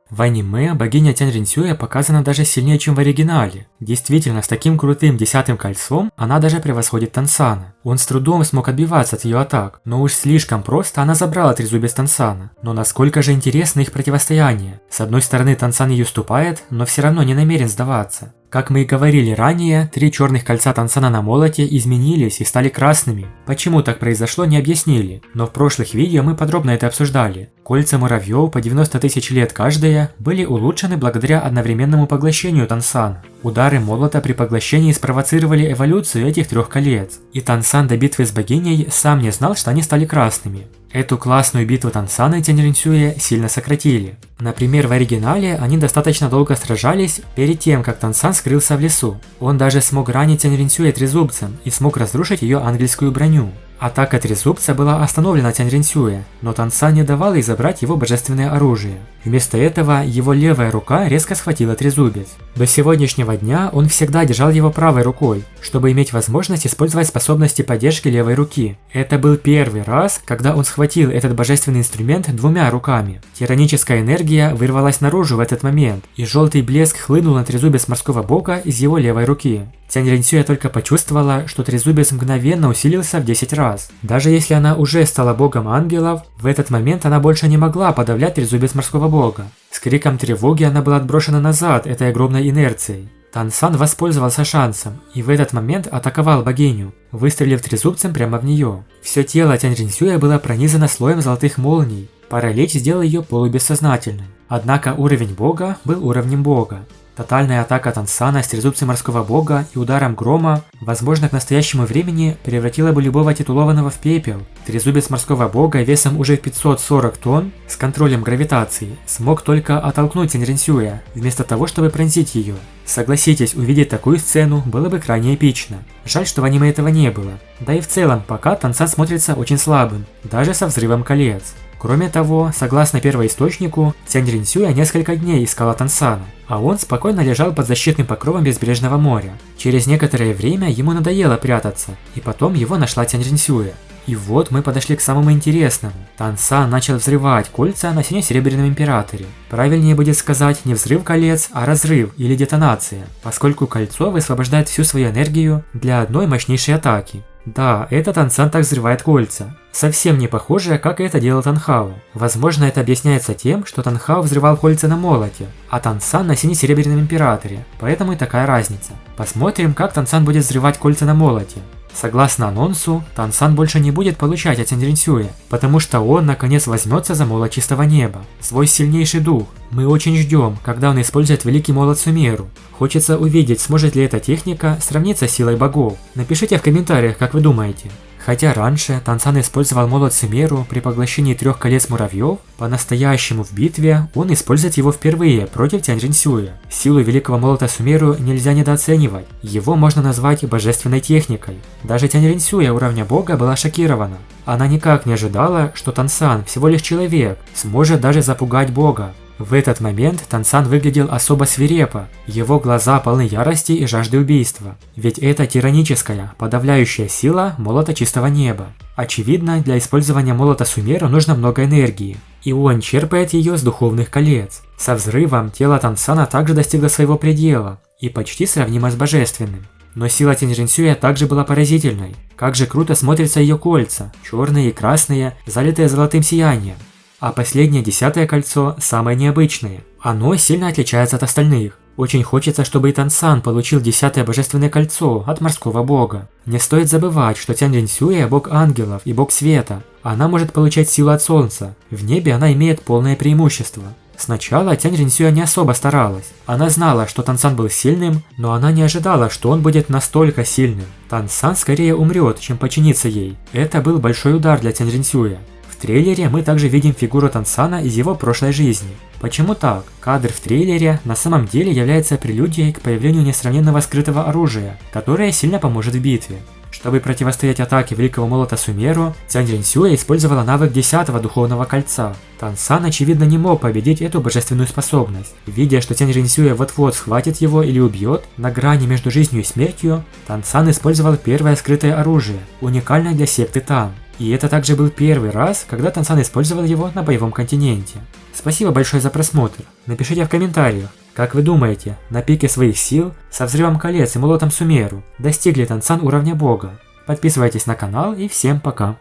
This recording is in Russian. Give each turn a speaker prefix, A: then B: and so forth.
A: В аниме богиня Тянь Ринсюя показана даже сильнее, чем в оригинале. Действительно, с таким крутым 10-м кольцом она даже превосходит Тансана. Он с трудом смог отбиваться от ее атак, но уж слишком просто она забрала трезубец Тансана. Но насколько же интересно их противостояние. С одной стороны Тансан ей уступает, но все равно не намерен сдаваться. Как мы и говорили ранее, 3 черных кольца Тансана на молоте изменились и стали красными. Почему так произошло, не объяснили, но в прошлых видео мы подробно это обсуждали. Кольца муравьев по 90 тысяч лет каждое были улучшены благодаря одновременному поглощению Тансана. Удары молота при поглощении спровоцировали эволюцию этих 3 колец, и Тансан до битвы с богиней сам не знал, что они стали красными. Эту классную битву Тансана и Тянь Ринсюя сильно сократили. Например, в оригинале они достаточно долго сражались перед тем, как Тансан скрылся в лесу. Он даже смог ранить Тянь Ринсюя трезубцем и смог разрушить ее ангельскую броню. Атака трезубца была остановлена Тянь Ринсюя, но Тансан не давал ей забрать его божественное оружие. Вместо этого его левая рука резко схватила трезубец. До сегодняшнего дня он всегда держал его правой рукой, чтобы иметь возможность использовать способности поддержки левой руки. Это был первый раз, когда он схватил этот божественный инструмент 2 руками. Тираническая энергия вырвалась наружу в этот момент, и желтый блеск хлынул на трезубец морского бога из его левой руки. Тянь Ринсюя только почувствовала, что трезубец мгновенно усилился в 10 раз. Даже если она уже стала богом ангелов, в этот момент она больше не могла подавлять трезубец морского бога. С криком тревоги она была отброшена назад этой огромной инерцией. Тансан воспользовался шансом и в этот момент атаковал богиню, выстрелив трезубцем прямо в нее. Все тело Тянь Ринсюя было пронизано слоем золотых молний. Паралич сделал ее полубессознательной. Однако уровень бога был уровнем бога. Тотальная атака Тансана с трезубцем морского бога и ударом грома, возможно, к настоящему времени превратила бы любого титулованного в пепел. Трезубец морского бога весом уже 540 тонн с контролем гравитации смог только оттолкнуть Тянь Ринсюя, вместо того, чтобы пронзить ее. Согласитесь, увидеть такую сцену было бы крайне эпично. Жаль, что в аниме этого не было. Да и в целом, пока Тансан смотрится очень слабым, даже со взрывом колец. Кроме того, согласно первоисточнику, Тянь Ринсюя несколько дней искала Тансана, а он спокойно лежал под защитным покровом безбрежного моря. Через некоторое время ему надоело прятаться, и потом его нашла Тянь Ринсюя. И вот мы подошли к самому интересному. Тансан начал взрывать кольца на сине-серебряном императоре. Правильнее будет сказать не взрыв колец, а разрыв или детонация, поскольку кольцо высвобождает всю свою энергию для одной мощнейшей атаки. Да, это Тансан так взрывает кольца. Совсем не похоже, как это делал Танхао. Возможно, это объясняется тем, что Танхао взрывал кольца на молоте, а Тансан на сине-серебряном императоре, поэтому и такая разница. Посмотрим, как Тансан будет взрывать кольца на молоте. Согласно анонсу, Тансан больше не будет получать от Тянь Ринсюя, потому что он наконец возьмется за молот чистого неба, свой сильнейший дух. Мы очень ждем, когда он использует великий молот Сумеру. Хочется увидеть, сможет ли эта техника сравниться с силой богов. Напишите в комментариях, как вы думаете. Хотя раньше Тансан использовал молот Сумеру при поглощении 3 колец муравьев, по-настоящему в битве он использует его впервые против Тянь Ринсюя. Силу великого молота Сумеру нельзя недооценивать, его можно назвать божественной техникой. Даже Тянь Ринсюя уровня бога была шокирована. Она никак не ожидала, что Тансан, всего лишь человек, сможет даже запугать бога. В этот момент Тансан выглядел особо свирепо, его глаза полны ярости и жажды убийства, ведь это тираническая, подавляющая сила молота чистого неба. Очевидно, для использования молота Сумеру нужно много энергии, и он черпает ее с духовных колец. Со взрывом тело Тансана также достигло своего предела, и почти сравнимо с божественным. Но сила Тянь Ринсюя также была поразительной. Как же круто смотрятся ее кольца, черные и красные, залитые золотым сиянием. А последнее 10-е кольцо самое необычное. Оно сильно отличается от остальных. Очень хочется, чтобы и Тансан получил 10-е божественное кольцо от морского бога. Не стоит забывать, что Тянь Ринсюя бог ангелов и бог света. Она может получать силу от солнца. В небе она имеет полное преимущество. Сначала Тянь Ринсюя не особо старалась. Она знала, что Тансан был сильным, но она не ожидала, что он будет настолько сильным. Тансан скорее умрет, чем подчинится ей. Это был большой удар для Тянь Ринсюя. В трейлере мы также видим фигуру Тансана из его прошлой жизни. Почему так? Кадр в трейлере на самом деле является прелюдией к появлению несравненного скрытого оружия, которое сильно поможет в битве. Чтобы противостоять атаке Великого Молота Сумеру, Цянь Ринсюэ использовала навык 10-го Духовного Кольца. Тансан, очевидно, не мог победить эту божественную способность. Видя, что Цянь Ринсюэ вот-вот схватит его или убьет, на грани между жизнью и смертью, Тансан использовал первое скрытое оружие, уникальное для секты Тан. И это также был первый раз, когда Тансан использовал его на боевом континенте. Спасибо большое за просмотр. Напишите в комментариях, как вы думаете, на пике своих сил, со взрывом колец и молотом Сумеру, достигли Тансан уровня бога? Подписывайтесь на канал и всем пока.